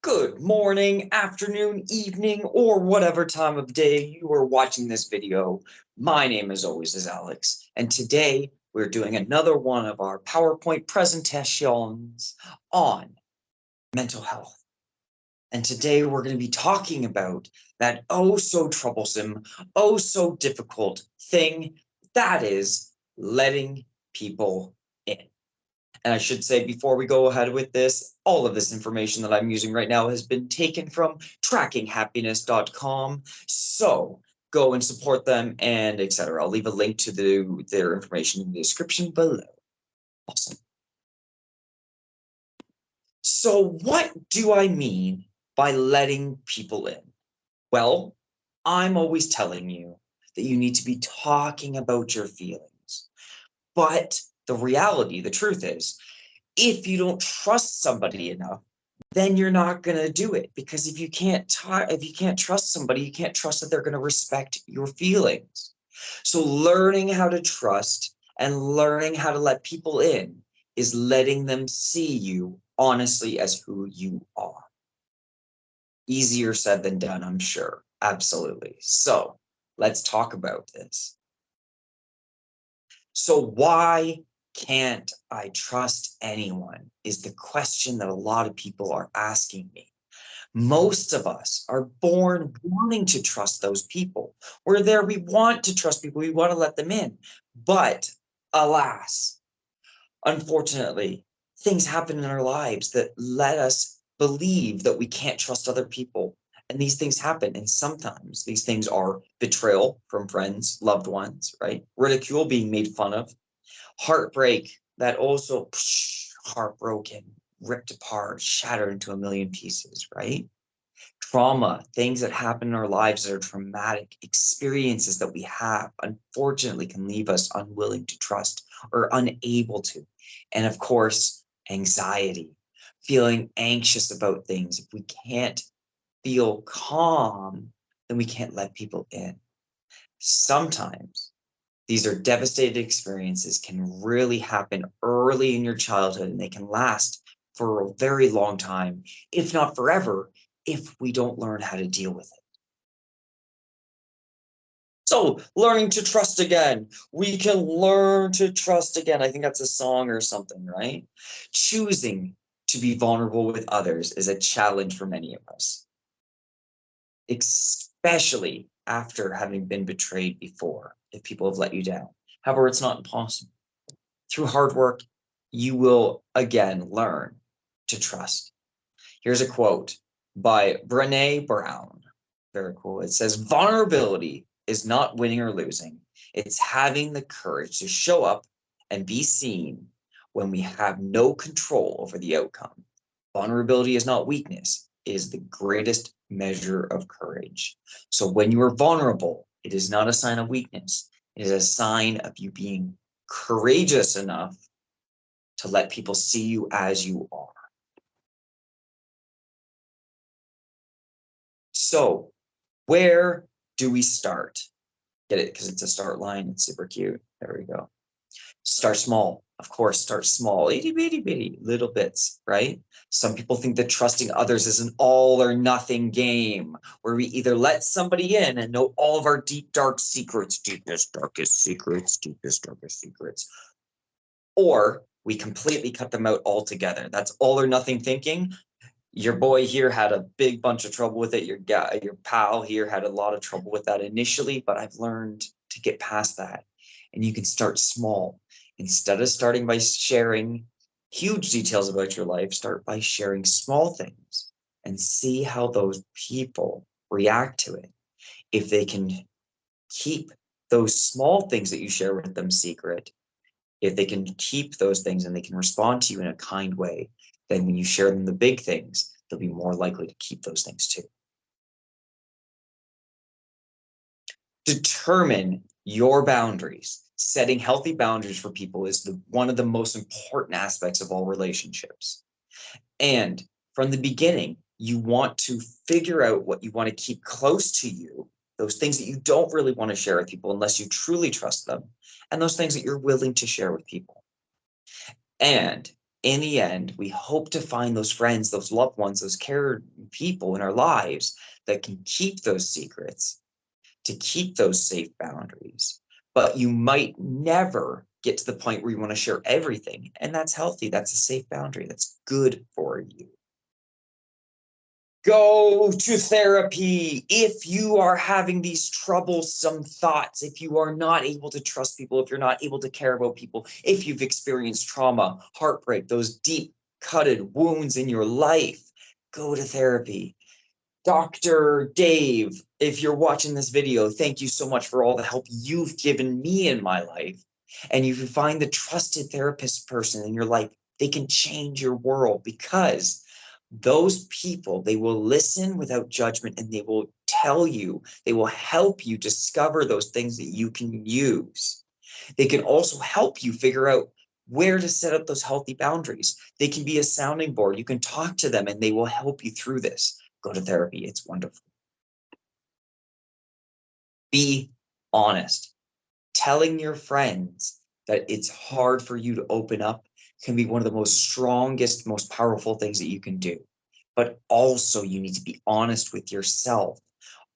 Good morning, afternoon, evening, or whatever time of day you are watching this video. My name, as always, is Alex, and today we're doing another one of our PowerPoint presentations on mental health. And today we're going to be talking about that oh so troublesome, oh so difficult thing that is letting people in. And I should say, before we go ahead with this, all of this information that I'm using right now has been taken from trackinghappiness.com. So go and support them and etc. I'll leave a link to their information in the description below. Awesome. So what do I mean by letting people in? Well, I'm always telling you that you need to be talking about your feelings. But the reality, the truth is, if you don't trust somebody enough, then you're not going to do it, because if you can't trust somebody, you can't trust that they're going to respect your feelings. So learning how to trust and learning how to let people in is letting them see you honestly as who you are. Easier said than done, I'm sure. Absolutely. So let's talk about this. So why can't I trust anyone is the question that a lot of people are asking me. Most of us are born wanting to trust those people. We're there, we want to trust people, we want to let them in. But alas, unfortunately, things happen in our lives that let us believe that we can't trust other people. And these things happen. And sometimes these things are betrayal from friends, loved ones, right? Ridicule, being made fun of, heartbreak, that also heartbroken, ripped apart, shattered into a million pieces, right? Trauma, things that happen in our lives that are traumatic, experiences that we have, unfortunately can leave us unwilling to trust or unable to. And of course, anxiety, feeling anxious about things. If we can't feel calm, then we can't let people in. Sometimes these are devastating experiences, can really happen early in your childhood, and they can last for a very long time, if not forever, if we don't learn how to deal with it. So learning to trust again. We can learn to trust again. I think that's a song or something, right? Choosing to be vulnerable with others is a challenge for many of us, especially after having been betrayed before, if people have let you down. However, it's not impossible. Through hard work, you will again learn to trust. Here's a quote by Brené Brown. Very cool. It says, vulnerability is not winning or losing. It's having the courage to show up and be seen when we have no control over the outcome. Vulnerability is not weakness. It is the greatest measure of courage. So when you are vulnerable, it is not a sign of weakness. It is a sign of you being courageous enough to let people see you as you are. So where do we start? Get it? Because it's a start line. It's super cute. There we go. Start small. Of course, start small. Itty bitty bitty little bits, right? Some people think that trusting others is an all or nothing game where we either let somebody in and know all of our deep, dark secrets, deepest, darkest secrets, deepest, darkest secrets, or we completely cut them out altogether. That's all or nothing thinking. Your boy here had a big bunch of trouble with it. Your pal here had a lot of trouble with that initially, but I've learned to get past that. And you can start small. Instead of starting by sharing huge details about your life, start by sharing small things and see how those people react to it. If they can keep those small things that you share with them secret, if they can keep those things and they can respond to you in a kind way, then when you share them the big things, they'll be more likely to keep those things too. Determine your boundaries. Setting healthy boundaries for people is one of the most important aspects of all relationships. And from the beginning, you want to figure out what you want to keep close to you, those things that you don't really want to share with people unless you truly trust them, and those things that you're willing to share with people. And in the end, we hope to find those friends, those loved ones, those cared people in our lives that can keep those secrets, to keep those safe boundaries. But you might never get to the point where you want to share everything. And that's healthy. That's a safe boundary. That's good for you. Go to therapy if you are having these troublesome thoughts, if you are not able to trust people, if you're not able to care about people, if you've experienced trauma, heartbreak, those deep cutted wounds in your life. Go to therapy. Dr. Dave, if you're watching this video, thank you so much for all the help you've given me in my life. And if you find the trusted therapist person in your life, they can change your world, because those people, they will listen without judgment, and they will tell you, they will help you discover those things that you can use. They can also help you figure out where to set up those healthy boundaries. They can be a sounding board. You can talk to them and they will help you through this. Go to therapy. It's wonderful. Be honest. Telling your friends that it's hard for you to open up can be one of the most strongest, most powerful things that you can do. But also, you need to be honest with yourself.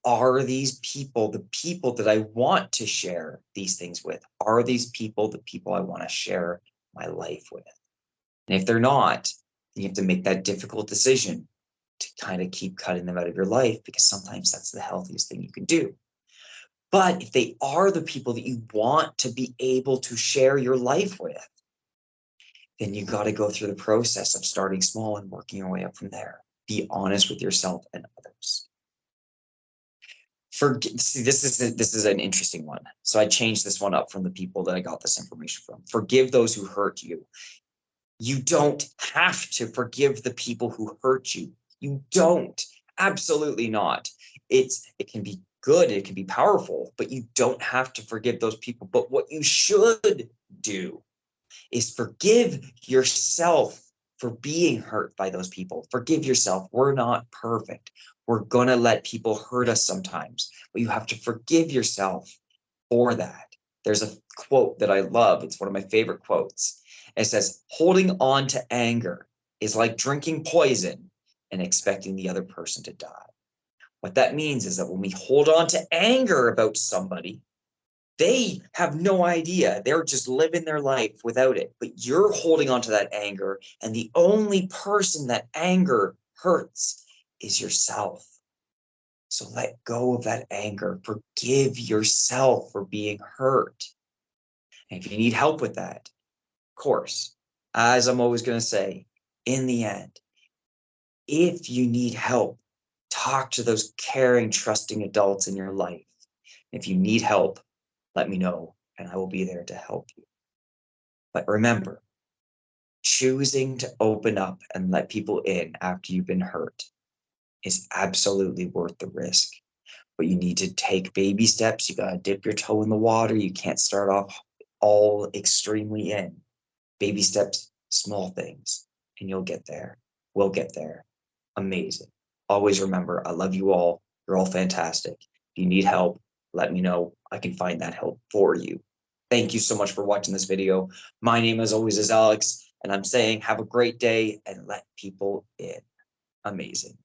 Are these people the people that I want to share these things with? Are these people the people I want to share my life with? And if they're not, then you have to make that difficult decision to kind of keep cutting them out of your life, because sometimes that's the healthiest thing you can do. But if they are the people that you want to be able to share your life with, then you got to go through the process of starting small and working your way up from there. Be honest with yourself and others. See, this is an interesting one. So I changed this one up from the people that I got this information from. Forgive those who hurt you. You don't have to forgive the people who hurt you. You don't. Absolutely not. It can be good, it can be powerful, but you don't have to forgive those people. But what you should do is forgive yourself for being hurt by those people. Forgive yourself. We're not perfect. We're going to let people hurt us sometimes, but you have to forgive yourself for that. There's a quote that I love. It's one of my favorite quotes. It says, holding on to anger is like drinking poison and expecting the other person to die. What that means is that when we hold on to anger about somebody, they have no idea. They're just living their life without it. But you're holding on to that anger, and the only person that anger hurts is yourself. So let go of that anger. Forgive yourself for being hurt. And if you need help with that, of course, as I'm always going to say, in the end, if you need help, talk to those caring, trusting adults in your life. If you need help, let me know, and I will be there to help you. But remember, choosing to open up and let people in after you've been hurt is absolutely worth the risk. But you need to take baby steps. You got to dip your toe in the water. You can't start off all extremely in. Baby steps, small things, and you'll get there. We'll get there. Amazing. Always remember, I love you all. You're all fantastic. If you need help, let me know. I can find that help for you. Thank you so much for watching this video. My name, as always, is Alex, and I'm saying have a great day and let people in. Amazing.